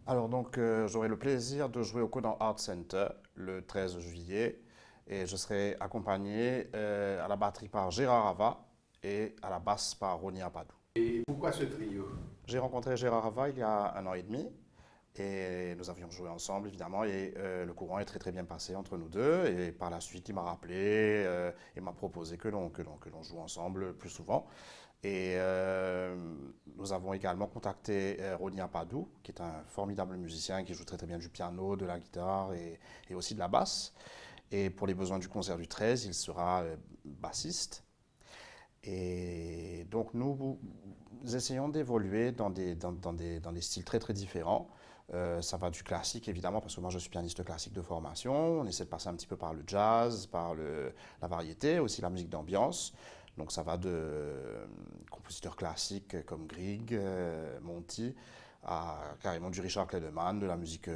Alors donc j'aurai le plaisir de jouer au Codan Art Center le 13 juillet et je serai accompagné à la batterie par Gérard Ava et à la basse par Ronnie Apadou. Et pourquoi ce trio? J'ai rencontré Gérard Ava il y a un an et demi et nous avions joué ensemble évidemment et le courant est très très bien passé entre nous deux et par la suite il m'a rappelé et m'a proposé que l'on joue ensemble plus souvent. Et nous avons également contacté Ronnie Apadou, qui est un formidable musicien qui joue très très bien du piano, de la guitare et aussi de la basse. Et pour les besoins du concert du 13, il sera bassiste. Et donc nous essayons d'évoluer dans des styles très très différents. Ça va du classique évidemment, parce que moi je suis pianiste classique de formation. On essaie de passer un petit peu par le jazz, par la variété, aussi la musique d'ambiance. Donc ça va de compositeurs classiques comme Grieg, Monty, à carrément du Richard Clayderman, de la musique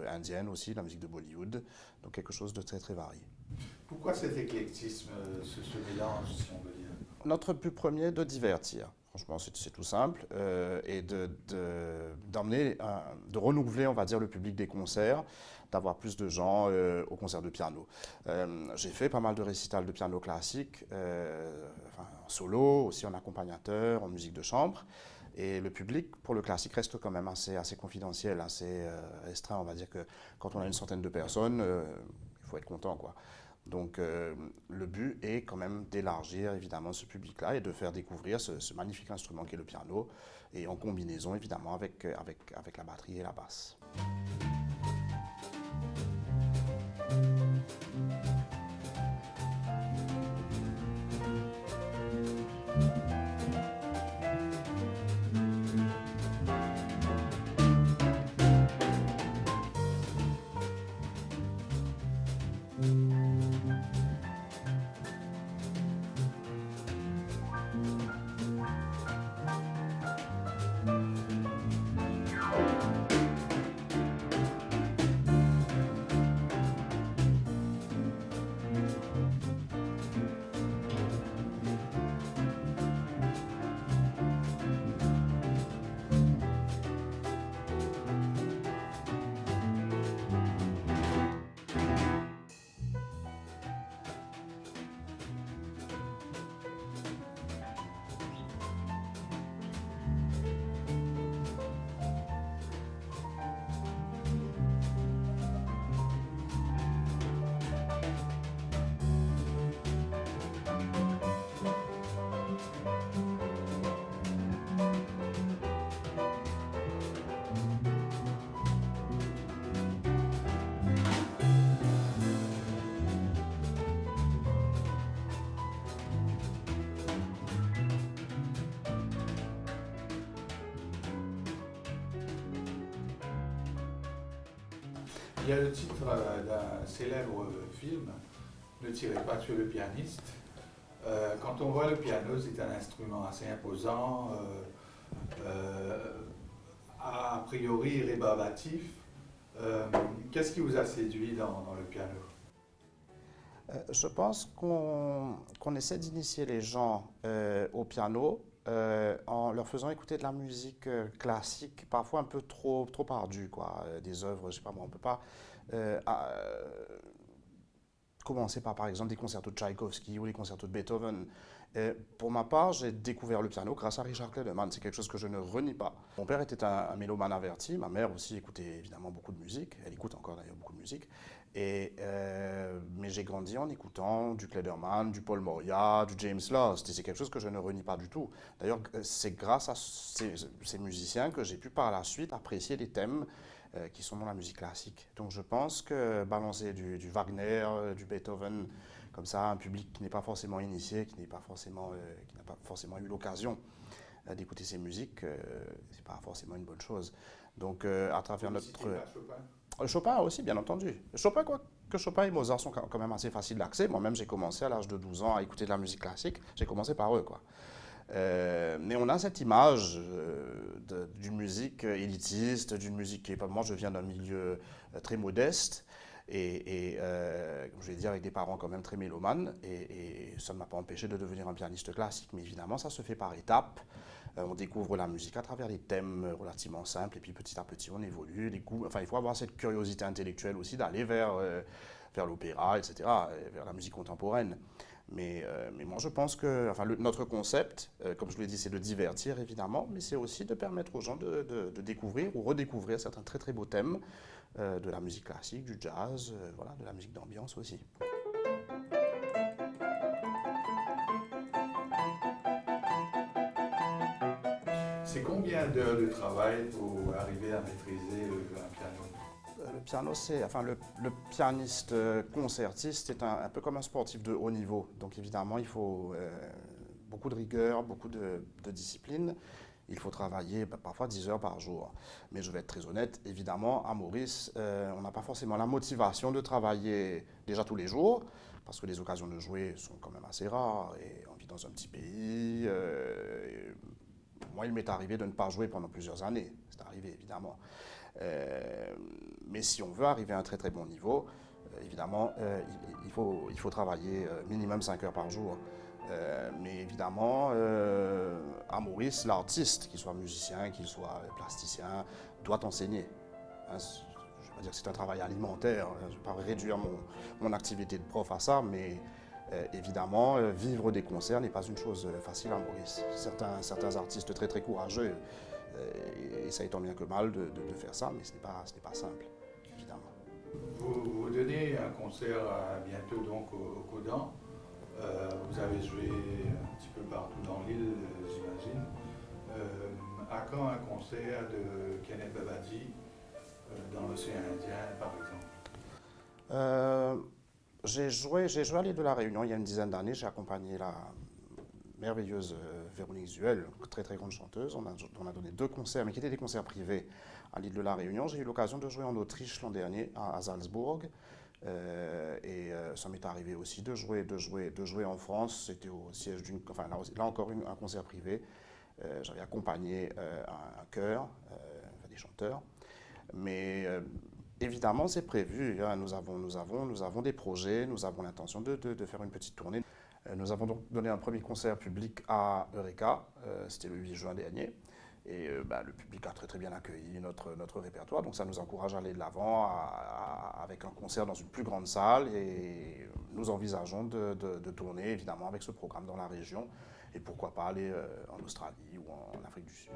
indienne aussi, de la musique de Bollywood. Donc quelque chose de très très varié. Pourquoi cet éclectisme, ce mélange, si on veut dire? Notre but premier, de divertir. Franchement, c'est tout simple. Et d'emmener, de renouveler, on va dire, le public des concerts, d'avoir plus de gens au concert de piano. J'ai fait pas mal de récitals de piano classique, enfin, en solo, aussi en accompagnateur, en musique de chambre. Et le public, pour le classique, reste quand même assez confidentiel, assez restreint. On va dire que quand on a une centaine de personnes, il faut être content, quoi. Donc le but est quand même d'élargir évidemment ce public-là et de faire découvrir ce magnifique instrument qu'est le piano et en combinaison évidemment avec la batterie et la basse. Il y a le titre d'un célèbre film, Ne tirez pas sur le pianiste. Quand on voit le piano, c'est un instrument assez imposant, a priori rébarbatif. Qu'est-ce qui vous a séduit dans le piano? Je pense qu'on essaie d'initier les gens au piano en leur faisant écouter de la musique classique, parfois un peu trop ardue, quoi. Des œuvres, je sais pas moi, on peut pas euh, à- commencer par exemple des concertos de Tchaïkovski ou les concertos de Beethoven. Pour ma part, j'ai découvert le piano grâce à Richard Clayderman. C'est quelque chose que je ne renie pas. Mon père était un mélomane averti. Ma mère aussi écoutait évidemment beaucoup de musique. Elle écoute encore d'ailleurs beaucoup de musique. Mais j'ai grandi en écoutant du Clayderman, du Paul Moria, du James Last. Et c'est quelque chose que je ne renie pas du tout. D'ailleurs, c'est grâce à ces musiciens que j'ai pu par la suite apprécier des thèmes qui sont dans la musique classique. Donc je pense que balancer du Wagner, du Beethoven, comme ça, un public qui n'est pas forcément initié, qui n'a pas forcément eu l'occasion d'écouter ces musiques, c'est pas forcément une bonne chose. Donc à travers Vous ne notre citiez pas Chopin? Chopin aussi, bien entendu. Chopin, quoi que Chopin et Mozart sont quand même assez faciles d'accès. Moi-même, j'ai commencé à l'âge de 12 ans à écouter de la musique classique. J'ai commencé par eux, quoi. Mais on a cette image d'une musique élitiste, d'une musique qui est pas. Moi, je viens d'un milieu très modeste je vais dire avec des parents quand même très mélomanes, et ça ne m'a pas empêché de devenir un pianiste classique. Mais évidemment, ça se fait par étapes. On découvre la musique à travers des thèmes relativement simples et puis petit à petit on évolue. Les goûts, enfin, il faut avoir cette curiosité intellectuelle aussi d'aller vers l'opéra, etc., vers la musique contemporaine. Mais moi je pense que enfin, notre concept, comme je vous l'ai dit, c'est de divertir évidemment, mais c'est aussi de permettre aux gens de découvrir ou redécouvrir certains très très beaux thèmes de la musique classique, du jazz, voilà, de la musique d'ambiance aussi. C'est combien d'heures de travail pour arriver à maîtriser un piano? Le piano, le pianiste concertiste est un peu comme un sportif de haut niveau. Donc évidemment, il faut beaucoup de rigueur, beaucoup de discipline. Il faut travailler parfois 10 heures par jour. Mais je vais être très honnête, évidemment, à Maurice, on n'a pas forcément la motivation de travailler déjà tous les jours, parce que les occasions de jouer sont quand même assez rares, et on vit dans un petit pays. Moi, il m'est arrivé de ne pas jouer pendant plusieurs années. C'est arrivé, évidemment. Mais si on veut arriver à un très très bon niveau, évidemment, il faut travailler minimum 5 heures par jour. Mais évidemment, à Maurice, l'artiste, qu'il soit musicien, qu'il soit plasticien, doit enseigner. Hein, je ne vais pas dire que c'est un travail alimentaire, hein, je ne vais pas réduire mon activité de prof à ça, mais évidemment, vivre des concerts n'est pas une chose facile à Maurice. Certains artistes très très courageux essayent tant bien que mal de faire ça, mais ce n'est pas simple, évidemment. Vous donnez un concert bientôt donc au Codan. Vous avez joué un petit peu partout dans l'île, j'imagine. À quand un concert de Kenneth Babadji dans l'océan Indien, par exemple? J'ai joué à l'île de la Réunion il y a une dizaine d'années. J'ai accompagné la merveilleuse Véronique Zuel, très très grande chanteuse. On a donné 2 concerts, mais qui étaient des concerts privés à l'île de la Réunion. J'ai eu l'occasion de jouer en Autriche l'an dernier, à Salzbourg. Ça m'est arrivé aussi de jouer en France. C'était au siège enfin là encore un concert privé. J'avais accompagné un chœur, enfin, des chanteurs. Mais évidemment, c'est prévu. Hein. Nous avons des projets, nous avons l'intention de faire une petite tournée. Nous avons donc donné un premier concert public à Eureka, c'était le 8 juin dernier. Et le public a très très bien accueilli notre répertoire, donc ça nous encourage à aller de l'avant avec un concert dans une plus grande salle. Et nous envisageons de tourner évidemment avec ce programme dans la région et pourquoi pas aller en Australie ou en Afrique du Sud.